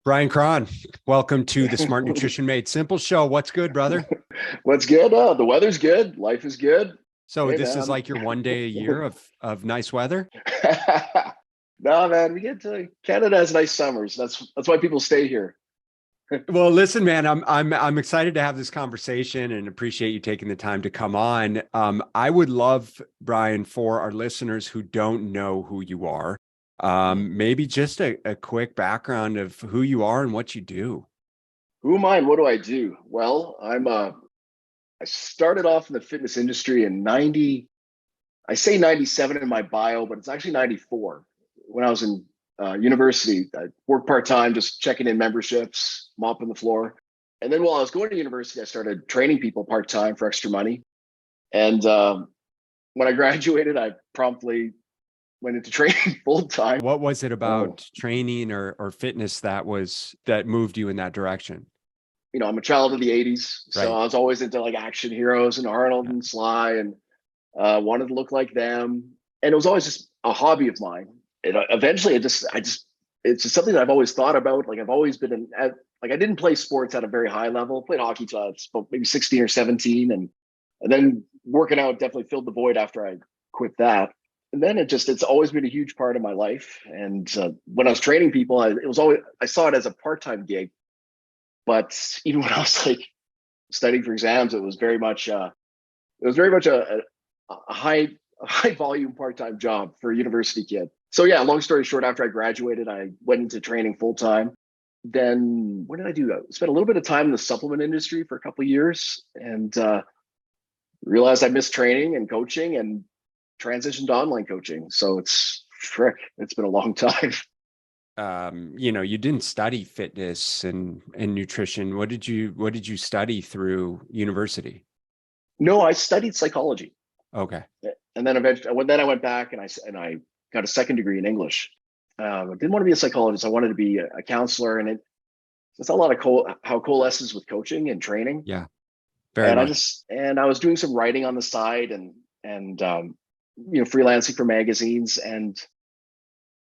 Bryan Krahn, welcome to the Smart Nutrition Made Simple show. What's good, brother? What's good? The weather's good. Life is good. So Hey, this is man. like your one day a year of nice weather? No, man, we get to Canada has nice summers. That's why people stay here. Well, listen, man, I'm excited to have this conversation and appreciate you taking the time to come on. I would love, Bryan, for our listeners who don't know who you are, maybe just a quick background of who you are and what you do. Who am I and what do I do? Well, I started off in the fitness industry in 90. I say 97 in my bio, but it's actually 94. When I was in university, I worked part-time, just checking in memberships, mopping the floor. And then while I was going to university, I started training people part-time for extra money. And when I graduated, I promptly went into training full time. What was it Oh, about training or fitness that moved you in that direction? I'm a child of the 80s. So Right. I was always into like action heroes and Arnold Yeah. and Sly and wanted to look like them. And it was always just a hobby of mine. And eventually it's just something that I've always thought about. Like I've always been like I didn't play sports at a very high level. Played hockey till I was about maybe 16 or 17. And then working out definitely filled the void after I quit that. And then it's always been a huge part of my life. And when I was training people, I saw it as a part-time gig. But even when I was like studying for exams, it was very much a high volume part-time job for a university kid. So yeah, long story short, after I graduated, I went into training full time. Then what did I do? I spent a little bit of time in the supplement industry for a couple of years and realized I missed training and coaching and transitioned to online coaching. So it's been a long time. You didn't study fitness and nutrition. What did you study through university? No, I studied psychology. Okay. And then eventually, then I went back and I got a second degree in English. I didn't want to be a psychologist. I wanted to be a counselor, and it's a lot of how coalesces with coaching and training. Yeah, very And much. I was doing some writing on the side and freelancing for magazines, and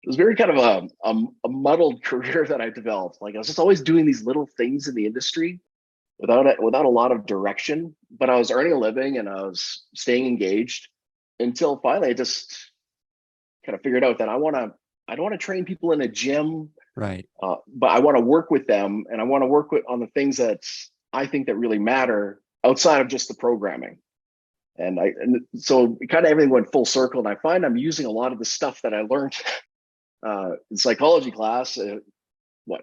it was very kind of a muddled career that I developed. Like I was just always doing these little things in the industry without a lot of direction, but I was earning a living and I was staying engaged until finally I just kind of figured out that I don't want to train people in a gym, Right. but I want to work with them and I want to work on the things that I think that really matter outside of just the programming. And so kind of everything went full circle. And I find I'm using a lot of the stuff that I learned in psychology class,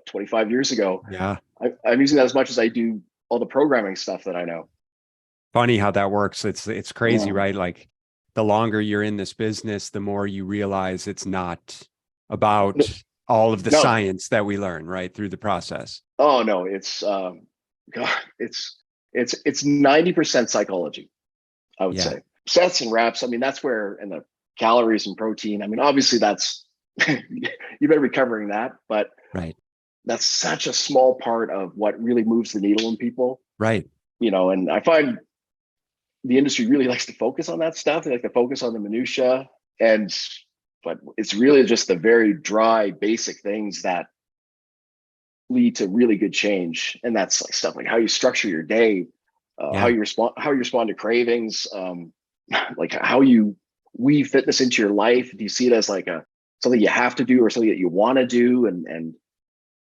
25 years ago. Yeah. I'm using that as much as I do all the programming stuff that I know. Funny how that works. It's crazy, Yeah. right? Like the longer you're in this business, the more you realize it's not about all of the No, science that we learn, right, through the process. oh no, God, it's 90% psychology, I would Yeah. say. Sets and reps. I mean, that's where, and the calories and protein. I mean, obviously that's you better be covering that, but Right. that's such a small part of what really moves the needle in people, Right. and I find the industry really likes to focus on that stuff. They like to focus on the minutia, and but it's really just the very dry, basic things that lead to really good change. And that's like stuff like how you structure your day, Yeah. how you respond to cravings, like how you weave fitness into your life. Do you see it as like something you have to do or something that you want to do, and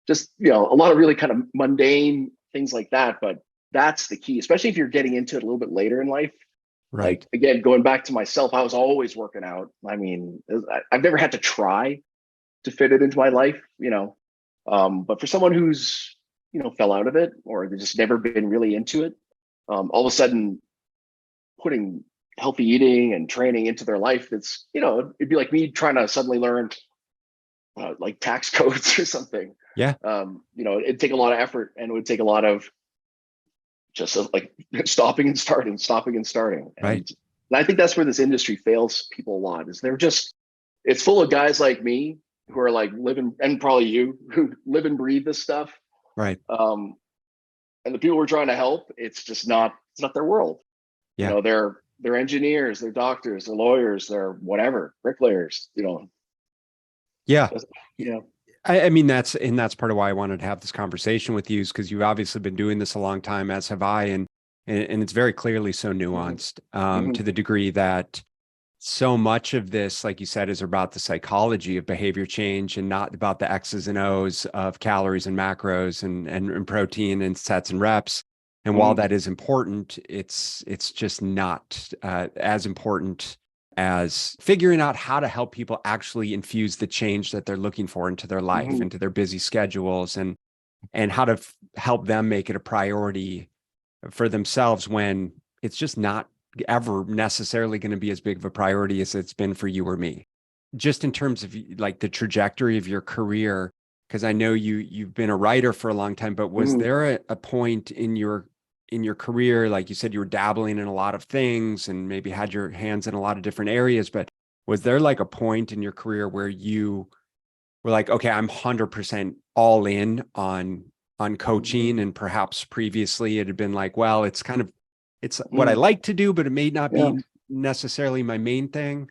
just a lot of really kind of mundane things like that. But that's the key, especially if you're getting into it a little bit later in life. Like Right. again, going back to myself, I was always working out. I mean, I've never had to try to fit it into my life, but for someone who's fell out of it or they just never been really into it, all of a sudden putting healthy eating and training into their life, it'd be like me trying to suddenly learn like tax codes or something. Yeah. It'd take a lot of effort and it would take a lot of just like stopping and starting. Right. And I think that's where this industry fails people a lot is it's full of guys like me who are like living, and probably you who live and breathe this stuff. Right. Um, and the people we're trying to help, it's not their world. Yeah. They're engineers, they're doctors, they're lawyers, they're whatever, bricklayers, Yeah. just, you know. I mean, that's part of why I wanted to have this conversation with you, is because you've obviously been doing this a long time, as have I, and it's very clearly so Mm-hmm. nuanced, Mm-hmm. to the degree that so much of this, like you said, is about the psychology of behavior change and not about the X's and O's of calories and macros and protein and sets and reps. And while Mm-hmm. that is important, it's just not as important as figuring out how to help people actually infuse the change that they're looking for into their life, Mm-hmm. into their busy schedules, and how to help them make it a priority for themselves when it's just not ever necessarily going to be as big of a priority as it's been for you or me. Just in terms of like the trajectory of your career, because I know you've been a writer for a long time, but was Mm-hmm. there a point in your career, like you said, you were dabbling in a lot of things and maybe had your hands in a lot of different areas, but was there like a point in your career where you were like, okay, I'm 100% all in on coaching, and perhaps previously it had been like, well, it's what I Mm-hmm. like to do, but it may not Yeah. be necessarily my main thing.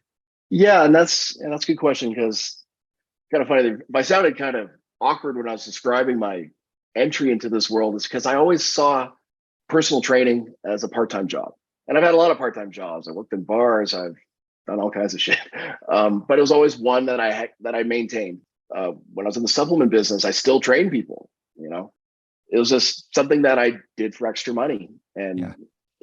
Yeah, and that's a good question because kind of funny. If I sounded kind of awkward when I was describing my entry into this world, is because I always saw personal training as a part-time job, and I've had a lot of part-time jobs. I worked in bars. I've done all kinds of shit, but it was always one that I maintained. When I was in the supplement business, I still train people. You know, it was just something that I did for extra money, and Yeah.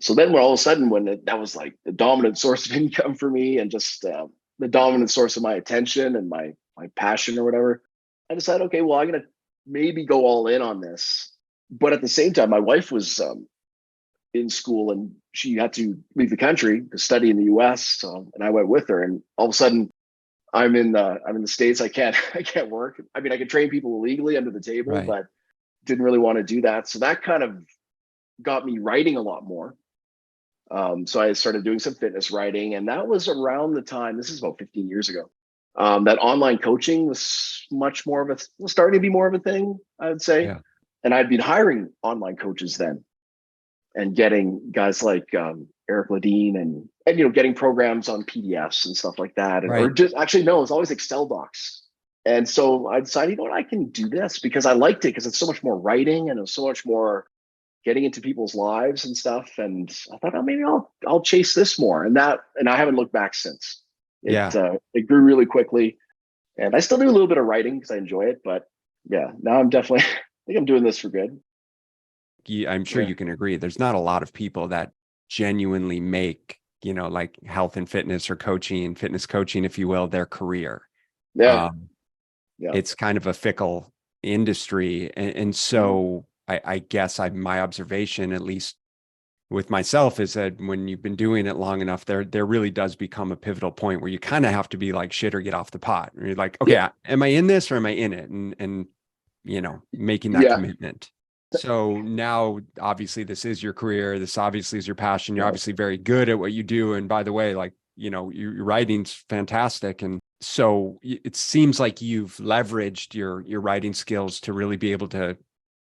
so then when all of a sudden that was like the dominant source of income for me, and just the dominant source of my attention and my passion or whatever, I decided, okay, well, I'm gonna maybe go all in on this. But at the same time, my wife was in school and she had to leave the country to study in the U.S. So, and I went with her, and all of a sudden I'm in the States. I can't I can't work. I mean, I could train people illegally under the table, Right. but didn't really want to do that. So that kind of got me writing a lot more. So I started doing some fitness writing, and that was around the time. This is about 15 years ago. That online coaching was much more of a was starting to be more of a thing, I would say. Yeah. And I'd been hiring online coaches then, and getting guys like Eric Ladine and getting programs on PDFs and stuff like that, and or Right. just actually no, it's always Excel docs. And so I decided, I can do this because I liked it because it's so much more writing and it was so much more getting into people's lives and stuff. And I thought, oh, maybe I'll chase this more. And I haven't looked back since. Yeah. It grew really quickly, and I still do a little bit of writing because I enjoy it. But yeah, now I'm definitely I think I'm doing this for good. I'm sure Yeah, you can agree. There's not a lot of people that genuinely make, like health and fitness or coaching, fitness coaching, if you will, their career. yeah, Um, yeah. it's kind of a fickle industry. And Mhm. so I guess my observation, at least with myself, is that when you've been doing it long enough, there really does become a pivotal point where you kind of have to be like shit or get off the pot. Or you're like, okay, Yeah, am I in this or am I in it? And making that yeah, commitment. So now, obviously, this is your career. This obviously is your passion. You're yeah, obviously very good at what you do. And by the way, like, your writing's fantastic. And so it seems like you've leveraged your writing skills to really be able to yeah.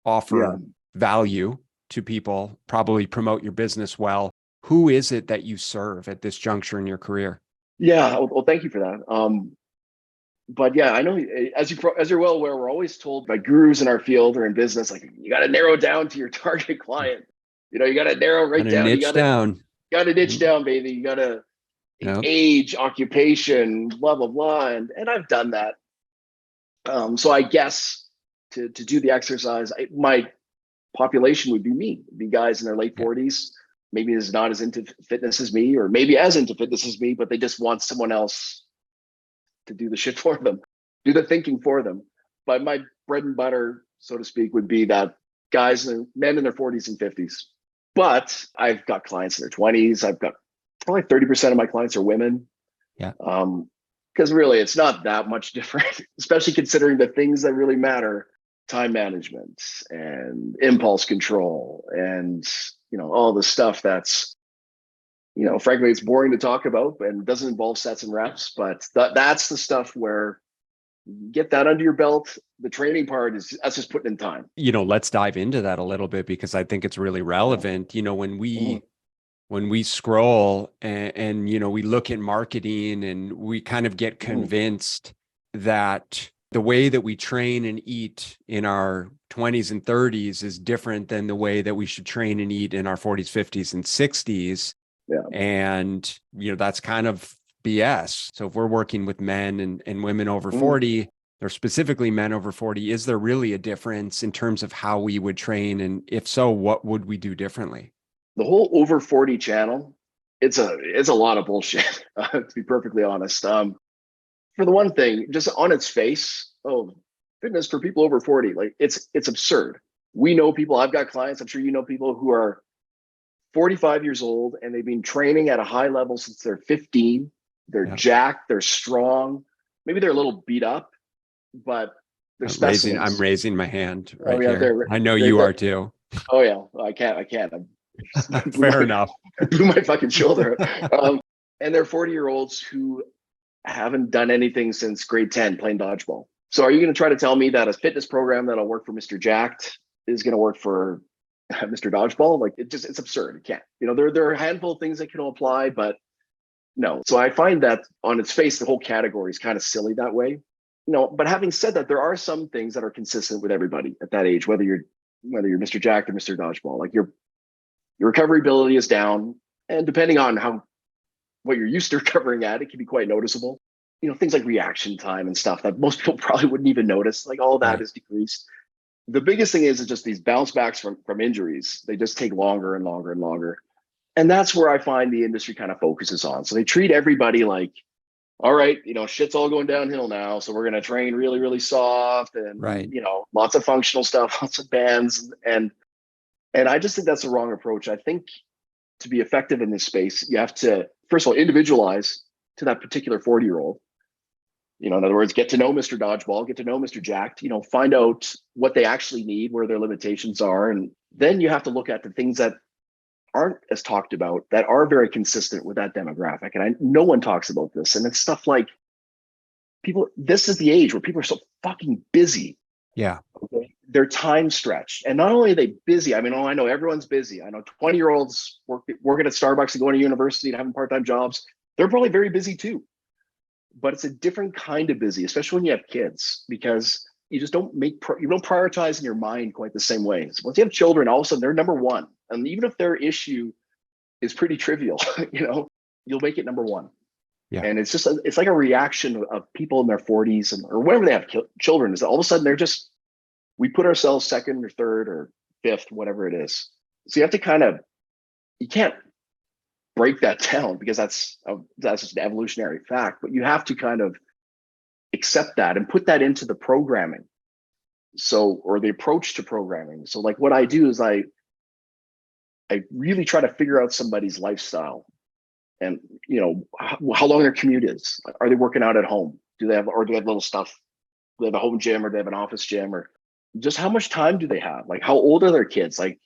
offer value to people, probably promote your business well. Who is it that you serve at this juncture in your career? Yeah. Well, thank you for that. But yeah, I know as you're well aware, we're always told by gurus in our field or in business, like you got to narrow down to your target client. You got to narrow right Kind of down. You niche down. got to niche down, baby. You got to Yeah. age, occupation, blah blah blah, and I've done that. So I guess to do the exercise, my population would be me, be guys in their late Yeah. 40s, maybe is not as into fitness as me, or maybe as into fitness as me, but they just want someone else to do the shit for them, do the thinking for them. But my bread and butter, so to speak, would be that men in their 40s and 50s. But I've got clients in their 20s. I've got probably 30% of my clients are women. Yeah. Because really, it's not that much different, especially considering the things that really matter: time management and impulse control, and all the stuff that's frankly, it's boring to talk about and doesn't involve sets and reps. But that's the stuff where you get that under your belt. The training part that's just putting in time. Let's dive into that a little bit because I think it's really Yeah. relevant. When Mhm. we scroll and we look at marketing and we kind of get Mhm. convinced that the way that we train and eat in our 20s and 30s is different than the way that we should train and eat in our 40s, 50s, and 60s. Yeah. And, that's kind of BS. So if we're working with men and women over 40, or specifically men over 40, is there really a difference in terms of how we would train? And if so, what would we do differently? The whole over 40 channel, it's a lot of bullshit, to be perfectly honest. For the one thing, just on its face, fitness for people over 40, like it's absurd. We know people, I've got clients, I'm sure you know people who are 45 years old and they've been training at a high level since they're 15. They're jacked, they're strong. Maybe they're a little beat up, but they're specimens. I'm raising my hand right yeah, here. I know you are too. Oh yeah, I can't. Fair enough. I blew my fucking shoulder. And they're 40-year-olds who haven't done anything since grade 10 playing dodgeball. So are you going to try to tell me that a fitness program that'll work for Mr. Jacked is going to work for Mr. Dodgeball? Like it's absurd. It can't. There are a handful of things that can apply, but no. So I find that on its face, the whole category is kind of silly that way. But having said that, there are some things that are consistent with everybody at that age, whether you're Mr. Jacked or Mr. Dodgeball. Like your recovery ability is down, and depending on what you're used to recovering at, it can be quite noticeable. Things like reaction time and stuff that most people probably wouldn't even notice, like all of that is decreased. The biggest thing is just these bounce backs from injuries. They just take longer and longer and longer. And that's where I find the industry kind of focuses on. So they treat everybody like, all right, shit's all going downhill now. So we're going to train really, really soft and, lots of functional stuff, lots of bands. And I just think that's the wrong approach. I think to be effective in this space, you have to, first of all, individualize to that particular 40-year-old. In other words, get to know Mr. Dodgeball, get to know Mr. Jacked, find out what they actually need, where their limitations are. And then you have to look at the things that aren't as talked about, that are very consistent with that demographic. And no one talks about this. And it's stuff like this is the age where people are so fucking busy. Yeah. Okay? They're time stretched. And not only are they busy, I know everyone's busy. I know 20-year-olds working at Starbucks and going to university and having part-time jobs. They're probably very busy too. But it's a different kind of busy, especially when you have kids, because you just don't prioritize in your mind quite the same way. So once you have children, all of a sudden they're number one. And even if their issue is pretty trivial, you'll make it number one. Yeah. And it's like a reaction of people in their 40s or whenever they have children, is that all of a sudden we put ourselves second or third or fifth, whatever it is. So you have to you can't break that down because that's just an evolutionary fact, but you have to kind of accept that and put that into the programming. Or the approach to programming. So like what I do is I really try to figure out somebody's lifestyle and, how long their commute is. Are they working out at home? Do they have little stuff? Do they have a home gym or do they have an office gym, or just how much time do they have? Like how old are their kids? Like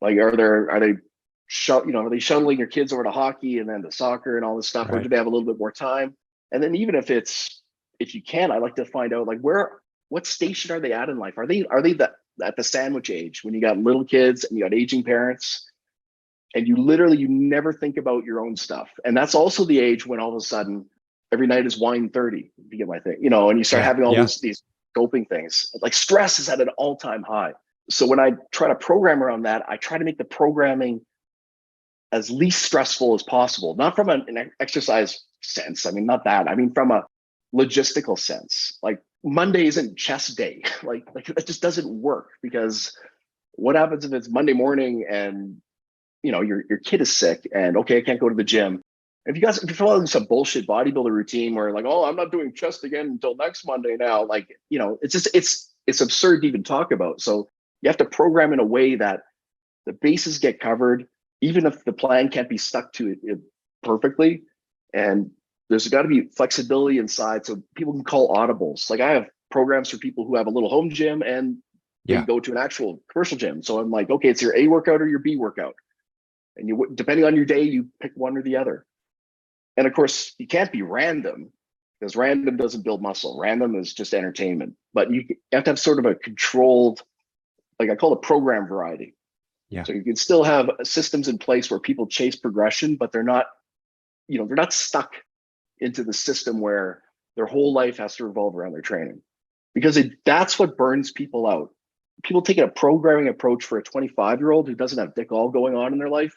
are they shuttling your kids over to hockey and then to soccer and all this stuff, right? Or do they have a little bit more time? And then even if you can, I like to find out like what station are they at in life? Are they at the sandwich age when you got little kids and you got aging parents and you never think about your own stuff? And that's also the age when all of a sudden every night is wine 30, if you get my thing, and you start having all these scoping things. Like stress is at an all-time high. So when I try to program around that, I try to make the programming as least stressful as possible, not from an exercise sense. I mean, not that. I mean, from a logistical sense. Like Monday isn't chest day. Like that just doesn't work, because what happens if it's Monday morning and your kid is sick and I can't go to the gym. If you're following some bullshit bodybuilder routine where like, I'm not doing chest again until next Monday now, like, it's absurd to even talk about. So you have to program in a way that the bases get covered, even if the plan can't be stuck to it perfectly. And there's got to be flexibility inside so people can call audibles. Like I have programs for people who have a little home gym and they go to an actual commercial gym. So I'm like, okay, it's your A workout or your B workout. And depending on your day, you pick one or the other. And of course, you can't be random, because random doesn't build muscle. Random is just entertainment. But you have to have sort of a controlled, like I call it program variety. Yeah. So you can still have systems in place where people chase progression, but they're not stuck into the system where their whole life has to revolve around their training. because that's what burns people out. People taking a programming approach for a 25-year-old who doesn't have dick all going on in their life,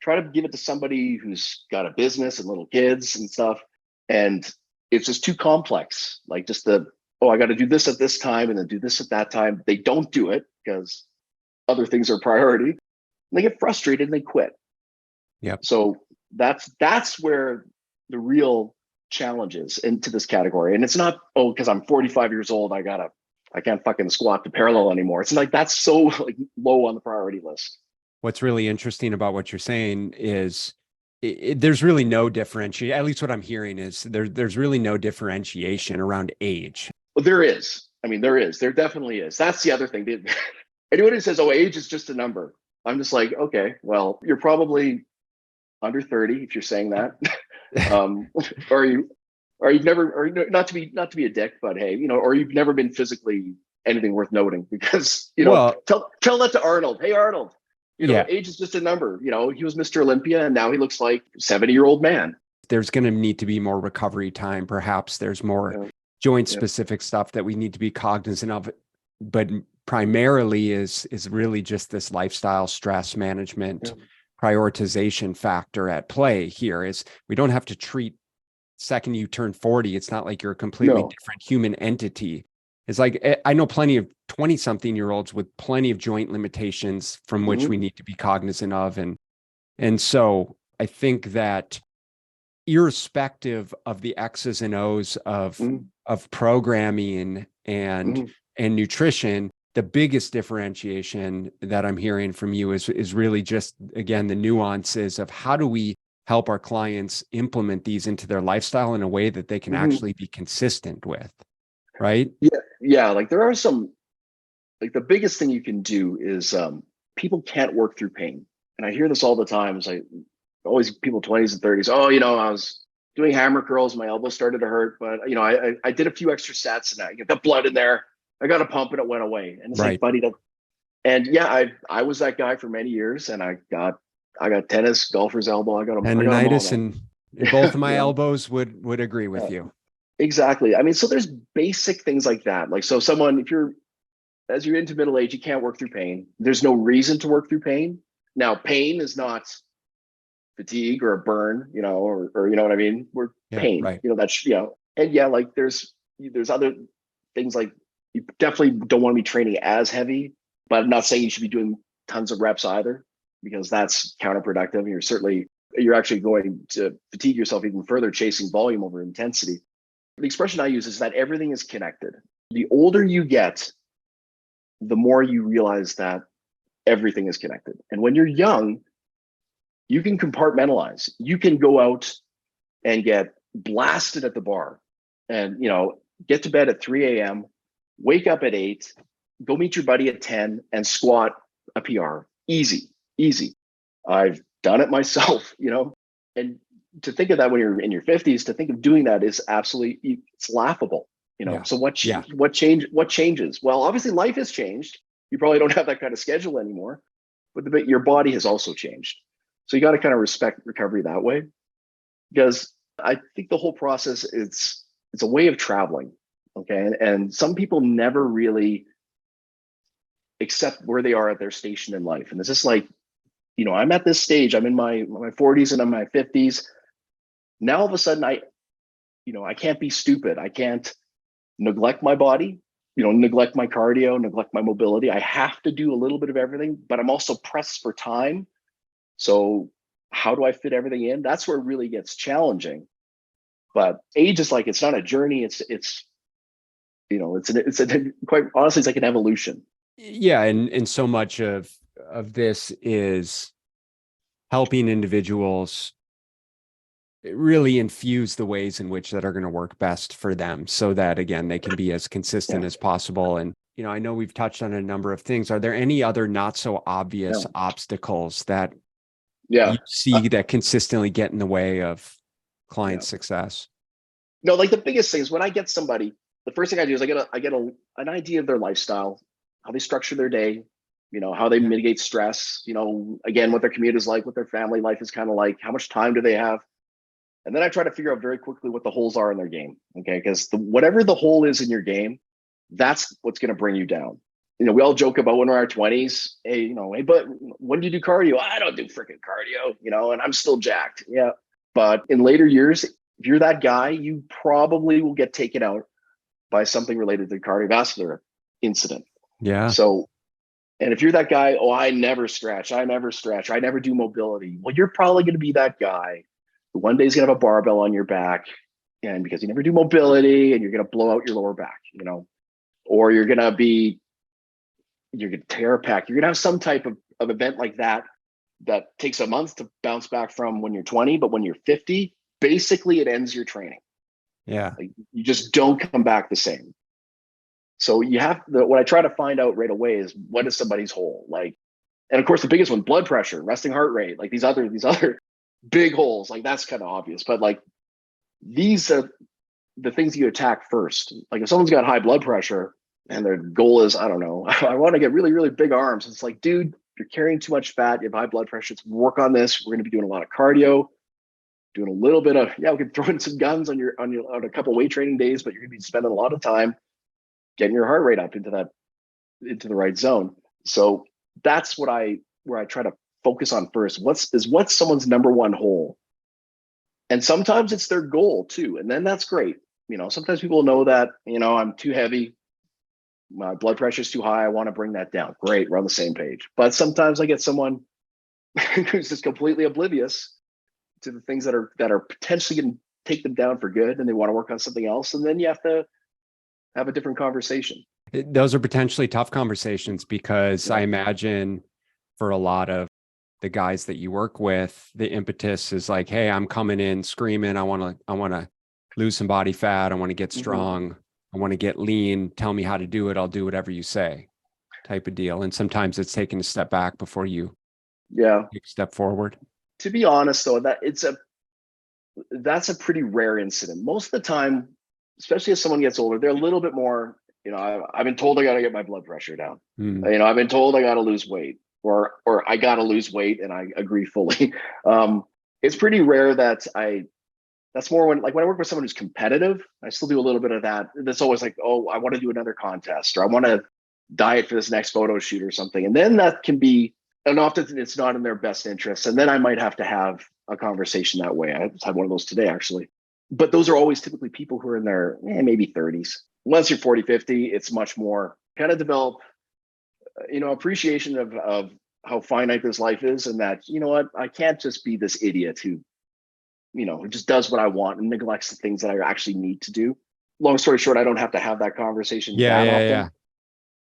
try to give it to somebody who's got a business and little kids and stuff. And it's just too complex. Like just I got to do this at this time and then do this at that time. They don't do it because other things are priority. And they get frustrated and they quit. Yep. So that's where the real challenge is into this category. And it's not, because I'm 45 years old, I can't fucking squat the parallel anymore. It's like, that's so like low on the priority list. What's really interesting about what you're saying is there's really no differentiation. At least what I'm hearing is there's really no differentiation around age. Well, there is. I mean, there definitely is. That's the other thing. Anyone who says, oh, age is just a number, I'm just like, okay, well, you're probably under 30 if you're saying that. or you've never, or not to be a dick, but hey, or you've never been physically anything worth noting, because tell that to Arnold. Hey, Arnold, age is just a number. He was Mr. Olympia and now he looks like a 70-year-old man. There's going to need to be more recovery time. Perhaps there's more joint specific stuff that we need to be cognizant of, but primarily is really just this lifestyle stress management prioritization factor at play here. Is we don't have to treat second you turn 40. It's not like you're a completely different human entity. It's like, I know plenty of 20-something-year-olds with plenty of joint limitations from which we need to be cognizant of. And so I think that irrespective of the X's and O's of programming and nutrition, the biggest differentiation that I'm hearing from you is really just, again, the nuances of how do we help our clients implement these into their lifestyle in a way that they can actually be consistent with, right? Yeah. Like there are some, like the biggest thing you can do is people can't work through pain. And I hear this all the time. It's like always people 20s and 30s. Oh, I was doing hammer curls. My elbow started to hurt, but I did a few extra sets and I get the blood in there. I got a pump and it went away. And it's like, buddy, I was that guy for many years, and I got tennis, golfer's elbow. I got tendonitis, and both of my elbows would agree with you. Exactly. I mean, so there's basic things like that. Like, so someone, as you're into middle age, you can't work through pain. There's no reason to work through pain. Now, pain is not fatigue or a burn, or you know what I mean? We're pain, right. That's, and like there's other things, like you definitely don't want to be training as heavy, but I'm not saying you should be doing tons of reps either, because that's counterproductive. You're actually going to fatigue yourself even further, chasing volume over intensity. The expression I use is that everything is connected. The older you get, the more you realize that everything is connected. And when you're young, you can compartmentalize. You can go out and get blasted at the bar and, get to bed at 3 a.m., wake up at 8, go meet your buddy at 10 and squat a PR. Easy. I've done it myself, and to think of that when you're in your 50s, to think of doing that is absolutely, it's laughable, So what changes? Well, obviously life has changed. You probably don't have that kind of schedule anymore, but your body has also changed. So you got to kind of respect recovery that way, because I think the whole process it's a way of traveling. Okay. And some people never really accept where they are at their station in life. And it's just like, I'm at this stage, I'm in my 40s and I'm in my 50s. Now, all of a sudden I can't be stupid. I can't neglect my body, neglect my cardio, neglect my mobility. I have to do a little bit of everything, but I'm also pressed for time. So how do I fit everything in? That's where it really gets challenging. But age is like, it's not a journey. It's quite honestly, it's like an evolution. Yeah. And so much of this is helping individuals really infuse the ways in which that are going to work best for them, so that, again, they can be as consistent as possible. And, I know we've touched on a number of things. Are there any other not so obvious obstacles that you see that consistently get in the way of client success? No, like the biggest thing is when I get somebody, the first thing I do is I get an idea of their lifestyle, how they structure their day, how they mitigate stress, again, what their commute is like, what their family life is kind of like, how much time do they have? And then I try to figure out very quickly what the holes are in their game. Okay. Because whatever the hole is in your game, that's what's going to bring you down. We all joke about when we're in our 20s, hey, hey, but when do you do cardio? I don't do freaking cardio, and I'm still jacked. Yeah. But in later years, if you're that guy, you probably will get taken out by something related to the cardiovascular incident. Yeah. So, and if you're that guy, I never stretch, I never do mobility. Well, you're probably going to be that guy who one day is going to have a barbell on your back, and because you never do mobility, and you're going to blow out your lower back, or you're going to tear a pec. You're going to have some type of event like that takes a month to bounce back from when you're 20, but when you're 50, basically it ends your training. Yeah. Like, you just don't come back the same. So what I try to find out right away is, what is somebody's hole? Like, and of course the biggest one, blood pressure, resting heart rate, like these other big holes, like that's kind of obvious, but like these are the things you attack first. Like if someone's got high blood pressure and their goal is, I don't know, I want to get really, really big arms. It's like, dude, you're carrying too much fat. You have high blood pressure. Let's work on this. We're going to be doing a lot of cardio, doing a little bit of, we can throw in some guns on a couple of weight training days, but you're going to be spending a lot of time getting your heart rate up into the right zone. So that's where I try to focus on first. What's someone's number one hole? And sometimes it's their goal too. And then that's great. Sometimes people know that, I'm too heavy. My blood pressure is too high. I want to bring that down. Great. We're on the same page. But sometimes I get someone who's just completely oblivious to the things that are potentially going to take them down for good, and they want to work on something else. And then you have to have a different conversation. Those are potentially tough conversations, because I imagine for a lot of the guys that you work with, the impetus is like, hey, I'm coming in screaming. I want to lose some body fat. I want to get strong. I want to get lean. Tell me how to do it. I'll do whatever you say, type of deal. And sometimes it's taking a step back before you take a step forward. To be honest, though, that's a pretty rare incident. Most of the time, especially as someone gets older, they're a little bit more, I've been told I got to get my blood pressure down. I've been told I got to lose weight, or I got to lose weight, and I agree fully. It's pretty rare that's more when I work with someone who's competitive. I still do a little bit of that. That's always like, oh, I want to do another contest, or I want to diet for this next photo shoot or something. And then that can be, and often it's not in their best interest. And then I might have to have a conversation that way. I just had one of those today, actually. But those are always typically people who are in their maybe 30s. Once you're 40, 50, it's much more kind of develop, appreciation of how finite this life is, and that, I can't just be this idiot who just does what I want and neglects the things that I actually need to do. Long story short, I don't have to have that conversation that often.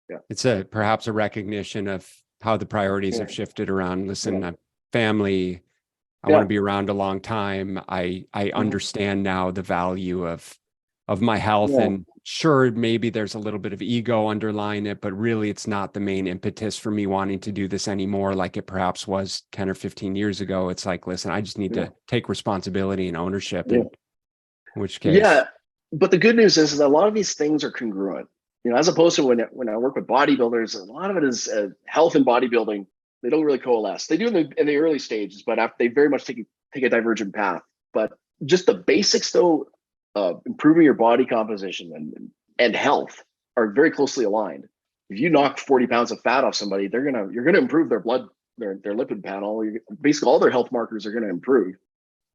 Yeah. It's perhaps a recognition of how the priorities have shifted around. Listen, family, I want to be around a long time. I understand now the value of my health, and sure, maybe there's a little bit of ego underlying it, but really it's not the main impetus for me wanting to do this anymore, like it perhaps was 10 or 15 years ago. It's like, listen, I just need to take responsibility and ownership, in which case. Yeah. But the good news is that a lot of these things are congruent, as opposed to when I work with bodybuilders, a lot of it is health and bodybuilding. They don't really coalesce. They do in the early stages, but after they very much take a divergent path. But just the basics, though, improving your body composition and health are very closely aligned. If you knock 40 pounds of fat off somebody, you're gonna improve their lipid panel. Basically, all their health markers are gonna improve,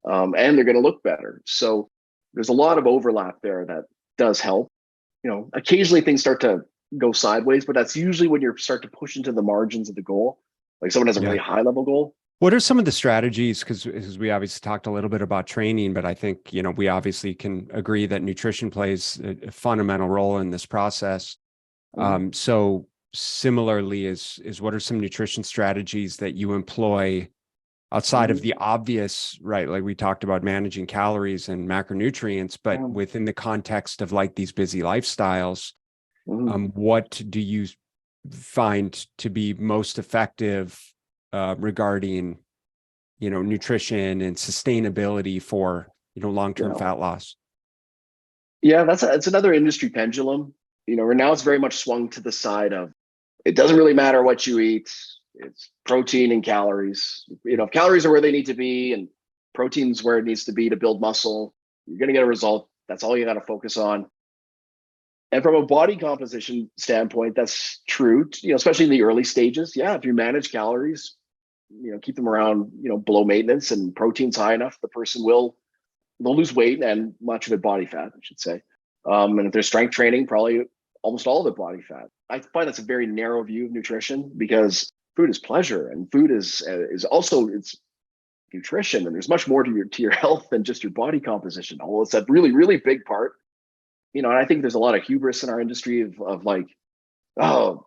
and they're gonna look better. So there's a lot of overlap there that does help. Occasionally things start to go sideways, but that's usually when you start to push into the margins of the goal. Like someone has a really high level goal. What are some of the strategies? Because we obviously talked a little bit about training, but I think, we obviously can agree that nutrition plays a fundamental role in this process. So similarly is what are some nutrition strategies that you employ outside of the obvious, right? Like we talked about managing calories and macronutrients, but within the context of like these busy lifestyles, what do you find to be most effective regarding, nutrition and sustainability for, long-term fat loss? Yeah, it's another industry pendulum. Right now it's very much swung to the side of, it doesn't really matter what you eat. It's protein and calories. If calories are where they need to be and protein's where it needs to be to build muscle, you're going to get a result. That's all you got to focus on. And from a body composition standpoint, that's true, especially in the early stages. Yeah, if you manage calories, keep them around, below maintenance, and protein's high enough, the person they'll lose weight and much of it body fat, I should say. And if they're strength training, probably almost all of it body fat. I find that's a very narrow view of nutrition, because food is pleasure, and food is also it's nutrition, and there's much more to your health than just your body composition. Although it's a really, really big part. And I think there's a lot of hubris in our industry of like, oh,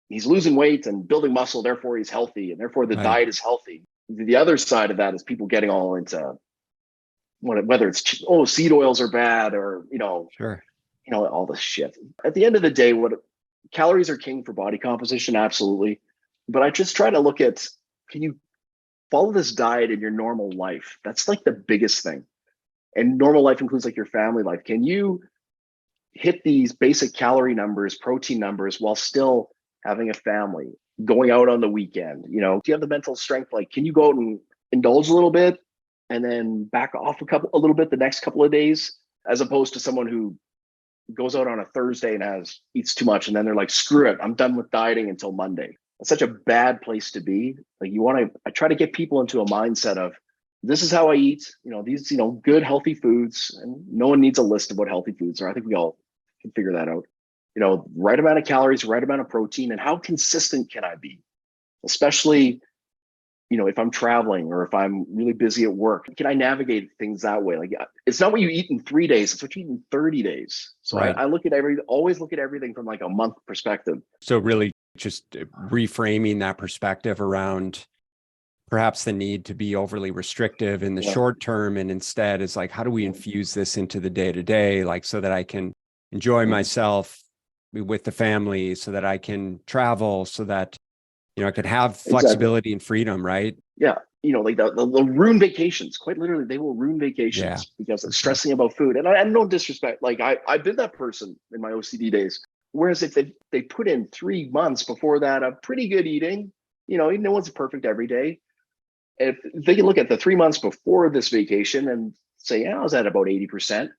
he's losing weight and building muscle, therefore he's healthy, and therefore the diet is healthy. The other side of that is people getting all into whether it's seed oils are bad, or Sure. all this shit. At the end of the day, what calories are king for body composition, absolutely. But I just try to look at, can you follow this diet in your normal life? That's like the biggest thing. And normal life includes like your family life. Can you hit these basic calorie numbers, protein numbers, while still having a family, going out on the weekend? Do you have the mental strength? Like, can you go out and indulge a little bit and then back off a little bit the next couple of days, as opposed to someone who goes out on a Thursday and eats too much, and then they're like, screw it, I'm done with dieting until Monday. That's such a bad place to be. Like, I try to get people into a mindset of, this is how I eat, these, good, healthy foods. And no one needs a list of what healthy foods are. I think we all can figure that out. Right amount of calories, right amount of protein, and how consistent can I be? Especially, if I'm traveling or if I'm really busy at work, can I navigate things that way? Like, it's not what you eat in 3 days, it's what you eat in 30 days. So I always look at everything from like a month perspective. So really just reframing that perspective around perhaps the need to be overly restrictive in the short term, and instead is like, how do we infuse this into the day to day, like, so that I can enjoy myself with the family, so that I can travel, so that I could have flexibility and freedom, right? Yeah. Like they'll ruin vacations. Quite literally, they will ruin vacations because of stressing about food. And I no disrespect. Like, I've been that person in my OCD days. Whereas if they put in 3 months before that of pretty good eating, no one's perfect every day. If they can look at the 3 months before this vacation and say, yeah, I was at about 80%,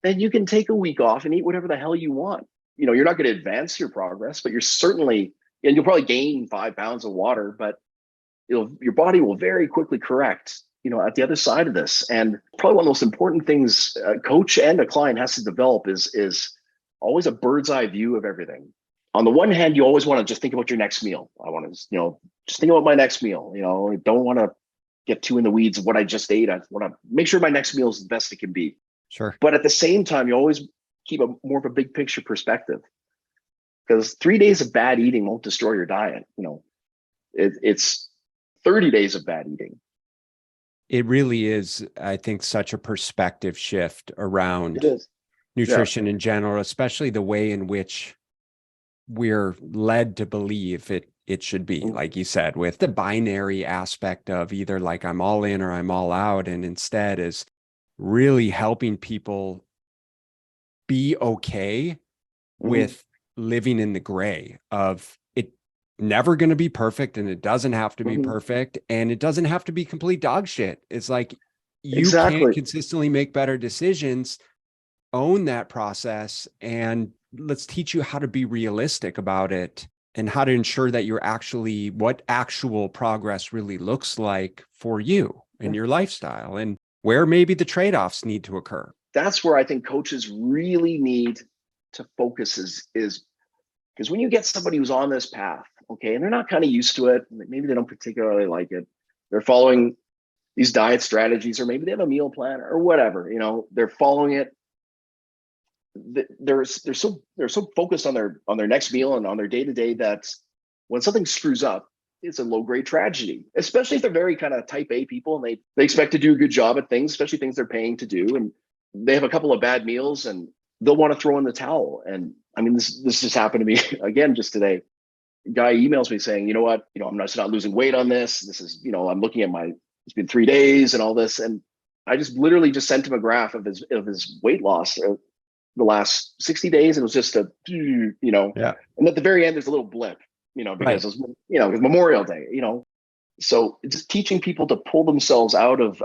then you can take a week off and eat whatever the hell you want. You're not going to advance your progress, but and you'll probably gain 5 pounds of water, but your body will very quickly correct, at the other side of this. And probably one of the most important things a coach and a client has to develop is always a bird's eye view of everything. On the one hand, you always want to just think about your next meal. I want to, just think about my next meal. I don't want to get too in the weeds of what I just ate. I want to make sure my next meal is the best it can be. Sure. But at the same time, you always keep more of a big picture perspective, because 3 days of bad eating won't destroy your diet. It's 30 days of bad eating. It really is, I think, such a perspective shift around nutrition in general, especially the way in which we're led to believe it should be, like you said, with the binary aspect of either like I'm all in or I'm all out, and instead is really helping people be okay with living in the gray of it never going to be perfect, and it doesn't have to be perfect, and it doesn't have to be complete dog shit. It's like you can consistently make better decisions, own that process, and let's teach you how to be realistic about it and how to ensure that you're actually what actual progress really looks like for you and your lifestyle, and where maybe the trade-offs need to occur. That's where I think coaches really need to focus is because when you get somebody who's on this path, okay, and they're not kind of used to it, maybe they don't particularly like it, they're following these diet strategies, or maybe they have a meal plan or whatever, they're following it. They're so focused on their next meal and on their day-to-day that when something screws up, it's a low-grade tragedy, especially if they're very kind of type A people and they expect to do a good job at things, especially things they're paying to do. And they have a couple of bad meals and they'll want to throw in the towel. And I mean, this just happened to me again just today. A guy emails me saying, you know what, I'm not losing weight on this. This is, I'm looking at it's been 3 days and all this. And I just literally just sent him a graph of his weight loss the last 60 days. And it was just and at the very end, there's a little blip, because it was, it was Memorial Day, so just teaching people to pull themselves out of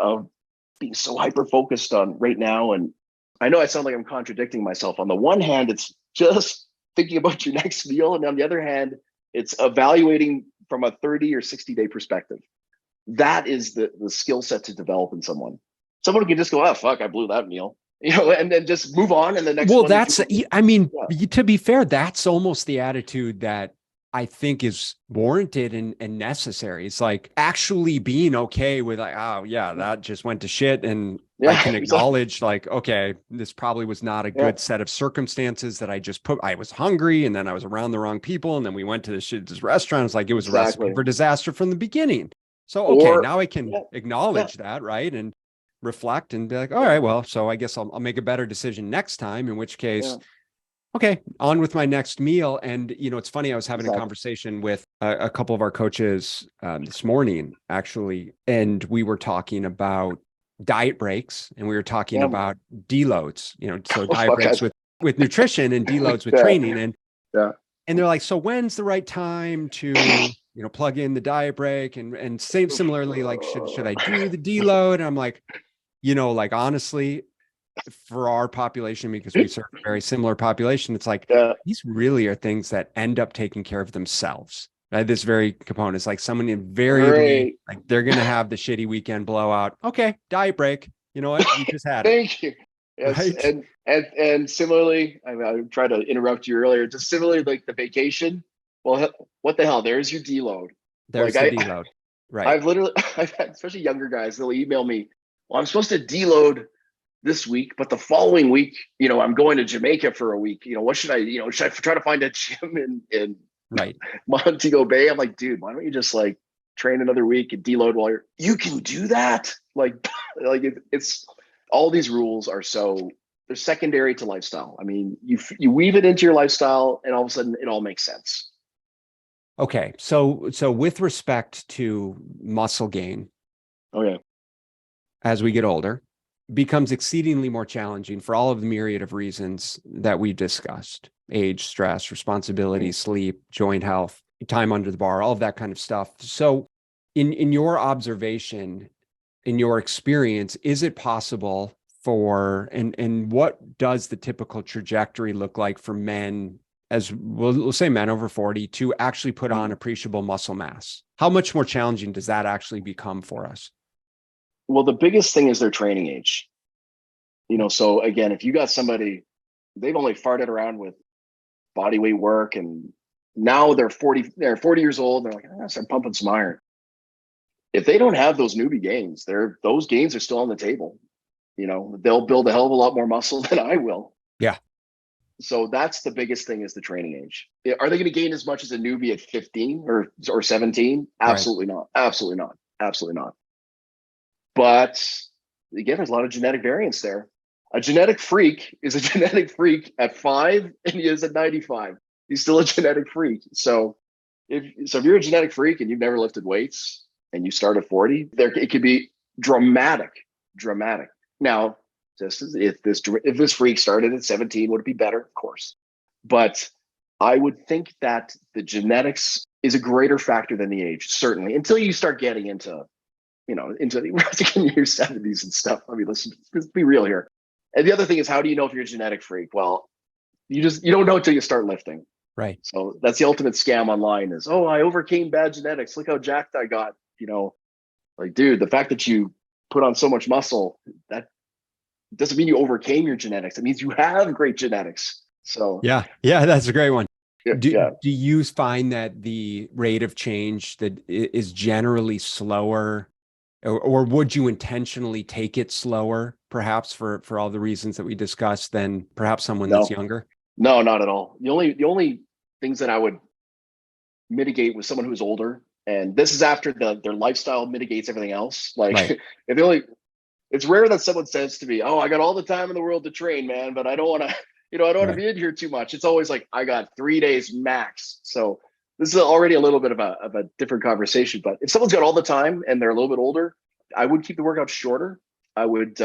being so hyper focused on right now. And I know I sound like I'm contradicting myself. On the one hand, it's just thinking about your next meal. And on the other hand, it's evaluating from a 30 or 60-day perspective. That is the skill set to develop in someone. Someone who can just go, oh, fuck, I blew that meal, and then just move on. And the next Well, one. that's, I mean, to be fair, that's almost the attitude that I think is warranted and necessary. It's like actually being okay with like, oh yeah, that just went to shit. And I can acknowledge like, okay, this probably was not a good set of circumstances that I was hungry and then I was around the wrong people. And then we went to this restaurant. It's like, it was a recipe for disaster from the beginning. So, okay, now I can acknowledge that, right? And reflect and be like, all right, well, so I guess I'll make a better decision next time, in which case, okay, on with my next meal. And, it's funny, I was having a conversation with a couple of our coaches this morning, actually, and we were talking about diet breaks and we were talking about deloads, so diet breaks with nutrition and deloads with training. And they're like, so when's the right time to, plug in the diet break and same similarly, like, should I do the deload? And I'm like, like honestly, for our population, because we serve a very similar population, it's like, these really are things that end up taking care of themselves. Right? This very component is like someone invariably, like they're going to have the shitty weekend blowout. Okay. Diet break. You know what? You just had it. Thank you. Yes. Right? And similarly, I tried to interrupt you earlier, just similarly, like the vacation. Well, what the hell? There's your deload. There's the deload. Right. I've had, especially younger guys, they'll email me, well, I'm supposed to deload this week, but the following week, I'm going to Jamaica for a week. What should I, should I try to find a gym in Montego Bay? I'm like, dude, why don't you just like train another week and deload while you can do that? Like it's all these rules are they're secondary to lifestyle. I mean, you weave it into your lifestyle and all of a sudden it all makes sense. Okay. So with respect to muscle gain, as we get older, becomes exceedingly more challenging for all of the myriad of reasons that we discussed: age, stress, responsibility, sleep, joint health, time under the bar, all of that kind of stuff. So in your observation, in your experience, is it possible for, and what does the typical trajectory look like for men, as we'll say men over 40, to actually put on appreciable muscle mass? How much more challenging does that actually become for us? Well, the biggest thing is their training age. So again, if you got somebody, they've only farted around with body weight work and now they're 40 years old, and they're like, I start pumping some iron. If they don't have those newbie gains, those gains are still on the table. They'll build a hell of a lot more muscle than I will. Yeah. So that's the biggest thing, is the training age. Are they going to gain as much as a newbie at 15 or 17? Absolutely not. Absolutely not. Absolutely not. But again, there's a lot of genetic variance there. A genetic freak is a genetic freak at 5 and he is at 95. He's still a genetic freak. So if you're a genetic freak and you've never lifted weights and you start at 40, it could be dramatic. Now, if this freak started at 17, would it be better? Of course. But I would think that the genetics is a greater factor than the age, certainly, until you start getting into your 70s and stuff. I mean, let's be real here. And the other thing is, how do you know if you're a genetic freak? Well, you don't know until you start lifting. Right. So that's the ultimate scam online is, oh, I overcame bad genetics. Look how jacked I got. Like, dude, the fact that you put on so much muscle, that doesn't mean you overcame your genetics. It means you have great genetics. So yeah, that's a great one. Do you find that the rate of change that is generally slower, or would you intentionally take it slower, perhaps for all the reasons that we discussed, than perhaps someone that's younger? No, not at all. The only things that I would mitigate with someone who's older, and this is after their lifestyle mitigates everything else. Like, it's rare that someone says to me, "Oh, I got all the time in the world to train, man, but I don't want to, I don't want to be in here too much." It's always like, I got 3 days max. So this is already a little bit of a different conversation. But if someone's got all the time and they're a little bit older, I would keep the workout shorter. I would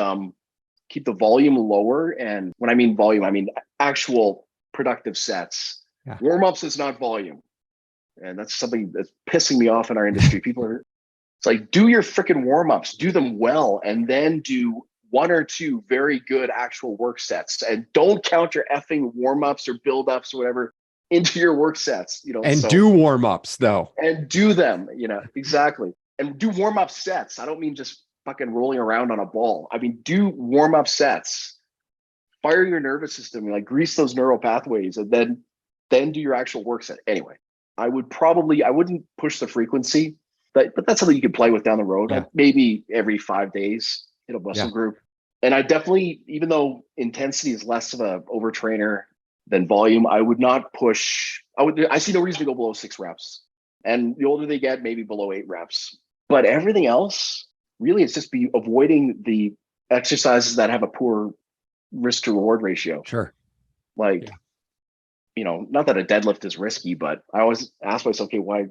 keep the volume lower. And when I mean volume, I mean actual productive sets. Yeah. Warm-ups is not volume. And that's something that's pissing me off in our industry. It's like, do your freaking warm-ups, do them well, and then do one or two very good actual work sets, and don't count your effing warm-ups or build-ups or whatever into your work sets, And so, do warm-ups though. and do them, exactly. And do warm-up sets. I don't mean just fucking rolling around on a ball. I mean, do warm-up sets, fire your nervous system, like grease those neural pathways, and then do your actual work set. Anyway, I wouldn't push the frequency, but that's something you can play with down the road. Yeah. Maybe every 5 days, hit a muscle group. And I definitely, even though intensity is less of a overtrainer than volume, I would not push. I see no reason to go below 6 reps. And the older they get, maybe below 8 reps. But everything else, really, it's just be avoiding the exercises that have a poor risk to reward ratio. Sure. Like, not that a deadlift is risky, but I always ask myself, okay, why do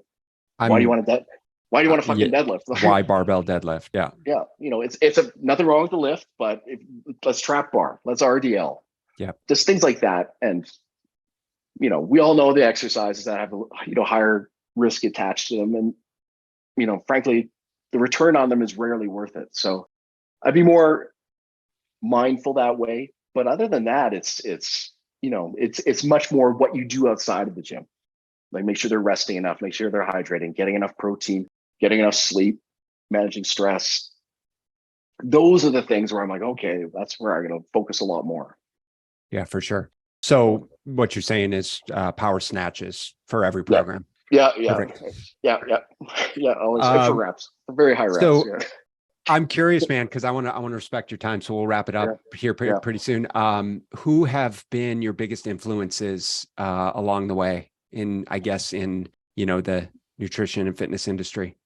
you want to why do you want to fucking deadlift? Why barbell deadlift? Yeah. Yeah. It's nothing wrong with the lift, but let's trap bar, let's RDL. Yeah. Just things like that. And, we all know the exercises that have, higher risk attached to them. And, frankly, the return on them is rarely worth it. So I'd be more mindful that way. But other than that, it's much more what you do outside of the gym. Like, make sure they're resting enough, make sure they're hydrating, getting enough protein, getting enough sleep, managing stress. Those are the things where I'm like, okay, that's where I'm going to focus a lot more. Yeah, for sure. So what you're saying is power snatches for every program. Yeah. Perfect. Yeah. Always for reps, for very high reps. So yeah. I'm curious, man, because I want to respect your time. So we'll wrap it up here pretty soon. Who have been your biggest influences along the way in the nutrition and fitness industry?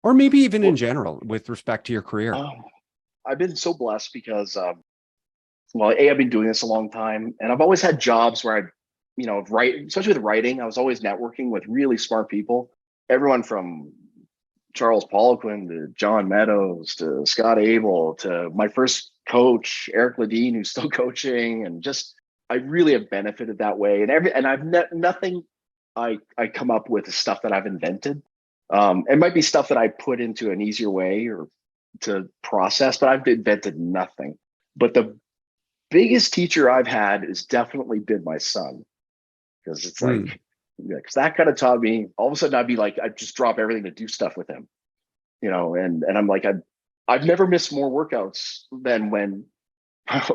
Or maybe even in general with respect to your career? I've been so blessed because, I've been doing this a long time, and I've always had jobs where especially with writing, I was always networking with really smart people. Everyone from Charles Poliquin to John Meadows to Scott Abel to my first coach, Eric Ledeen, who's still coaching, and just, I really have benefited that way. And I've nothing I come up with is stuff that I've invented. It might be stuff that I put into an easier way or to process, but I've invented nothing. But the biggest teacher I've had has definitely been my son, because it's like, because that kind of taught me. All of a sudden, I'd just drop everything to do stuff with him, and I'm like, I've never missed more workouts than when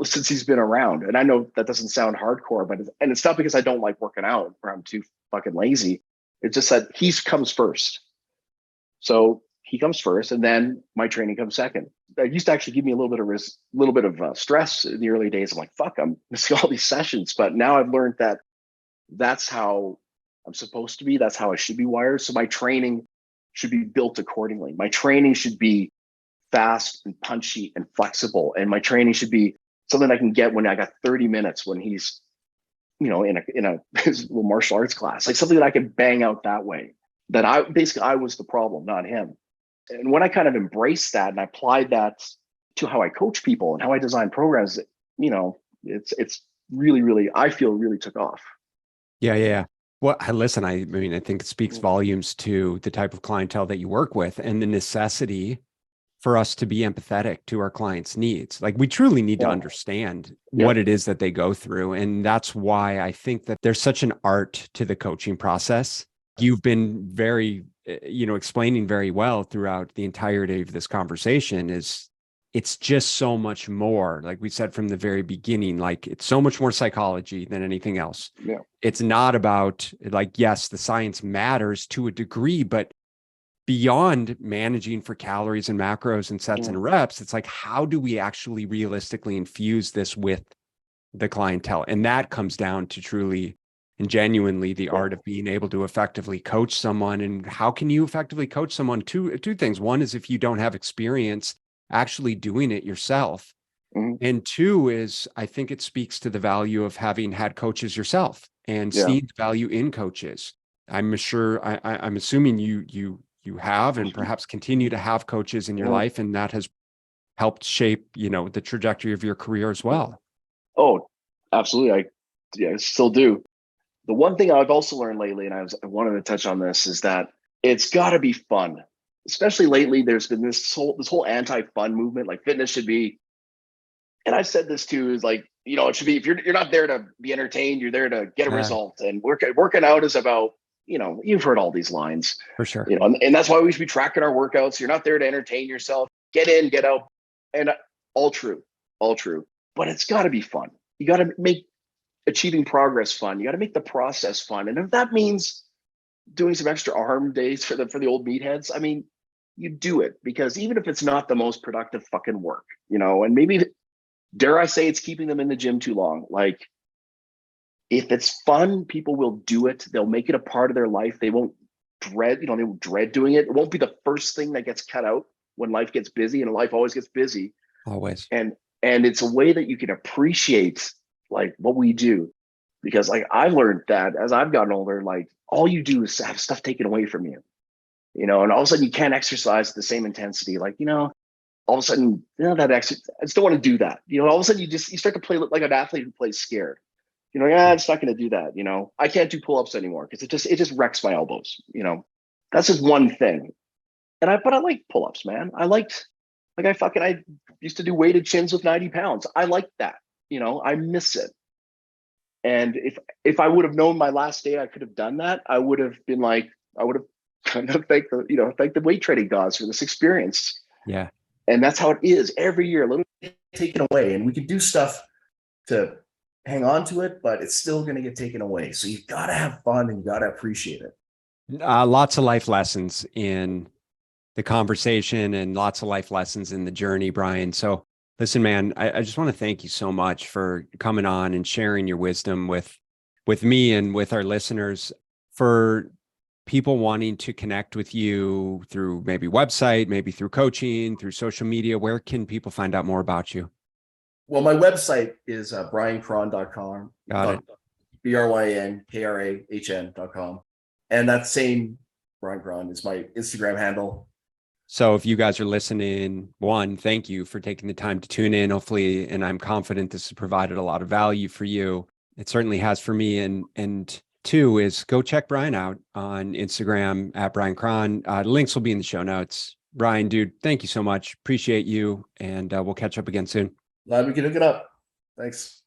since he's been around. And I know that doesn't sound hardcore, but it's not because I don't like working out or I'm too fucking lazy. It's just that he comes first. So he comes first, and then my training comes second. That used to actually give me a little bit of risk, a little bit of stress in the early days. I'm like, fuck, I'm missing all these sessions. But now I've learned that that's how I'm supposed to be. That's how I should be wired. So my training should be built accordingly. My training should be fast and punchy and flexible. And my training should be something I can get when I got 30 minutes when he's, in a his little martial arts class, like something that I can bang out that way. That I was the problem, not him. And when I kind of embraced that and I applied that to how I coach people and how I design programs, it's really, really, I feel really took off. Yeah. Well, listen, I mean, I think it speaks volumes to the type of clientele that you work with and the necessity for us to be empathetic to our clients' needs. Like, we truly need to understand what it is that they go through. And that's why I think that there's such an art to the coaching process. You've been very, explaining very well throughout the entirety of this conversation. It's just so much more, like we said from the very beginning, like it's so much more psychology than anything else. Yeah. It's not about, like, yes, the science matters to a degree, but beyond managing for calories and macros and sets and reps, it's like, how do we actually realistically infuse this with the clientele? And that comes down to truly and genuinely the art of being able to effectively coach someone. And how can you effectively coach someone? Two things. One is if you don't have experience actually doing it yourself. And two is, I think it speaks to the value of having had coaches yourself and seeing the value in coaches. I'm assuming you have and perhaps continue to have coaches in your life, and that has helped shape, the trajectory of your career as well. Oh, absolutely. I still do. The one thing I've also learned lately, and I wanted to touch on this, is that it's got to be fun. especially lately, there's been this whole anti-fun movement, like fitness should be, and I've said this too, is like, it should be, if you're not there to be entertained, you're there to get a Yeah, result. And working out is about, you've heard all these lines, for sure. and that's why we should be tracking our workouts. You're not there to entertain yourself. Get in, get out, and all true, all true. But it's got to be fun. You got to make achieving progress fun. You got to make the process fun, and if that means doing some extra arm days for the old meatheads, I mean, you do it, because even if it's not the most productive fucking work, and maybe, dare I say, it's keeping them in the gym too long. Like, if it's fun, people will do it. They'll make it a part of their life. They won't dread doing it. It won't be the first thing that gets cut out when life gets busy, and life always gets busy. Always. And it's a way that you can appreciate like what we do, because like I've learned that as I've gotten older, like all you do is have stuff taken away from you, and all of a sudden you can't exercise at the same intensity. Like, all of a sudden, that exercise, I just don't want to do that. All of a sudden you start to play like an athlete who plays scared. I'm just not going to do that. I can't do pull-ups anymore because it just wrecks my elbows. That's just one thing. But I like pull-ups, man. I used to do weighted chins with 90 pounds. I like that. I miss it. And if I would have known my last day I could have done that, I would have kind of thanked the weight training gods for this experience. Yeah. And that's how it is every year, a little bit taken away. And we can do stuff to hang on to it, but it's still going to get taken away. So you've got to have fun and you got to appreciate it. Lots of life lessons in the conversation and lots of life lessons in the journey, Bryan. So listen, man, I just want to thank you so much for coming on and sharing your wisdom with me and with our listeners. For people wanting to connect with you through maybe website, maybe through coaching, through social media, where can people find out more about you? Well, my website is bryankrahn.com. Got it. BRYNKRAHN.com. And that same Bryan Krahn is my Instagram handle. So if you guys are listening, one, thank you for taking the time to tune in. Hopefully, and I'm confident this has provided a lot of value for you. It certainly has for me. And two is go check Bryan out on Instagram at Bryan Krahn. Links will be in the show notes. Bryan, dude, thank you so much. Appreciate you. And we'll catch up again soon. Glad we can hook it up. Thanks.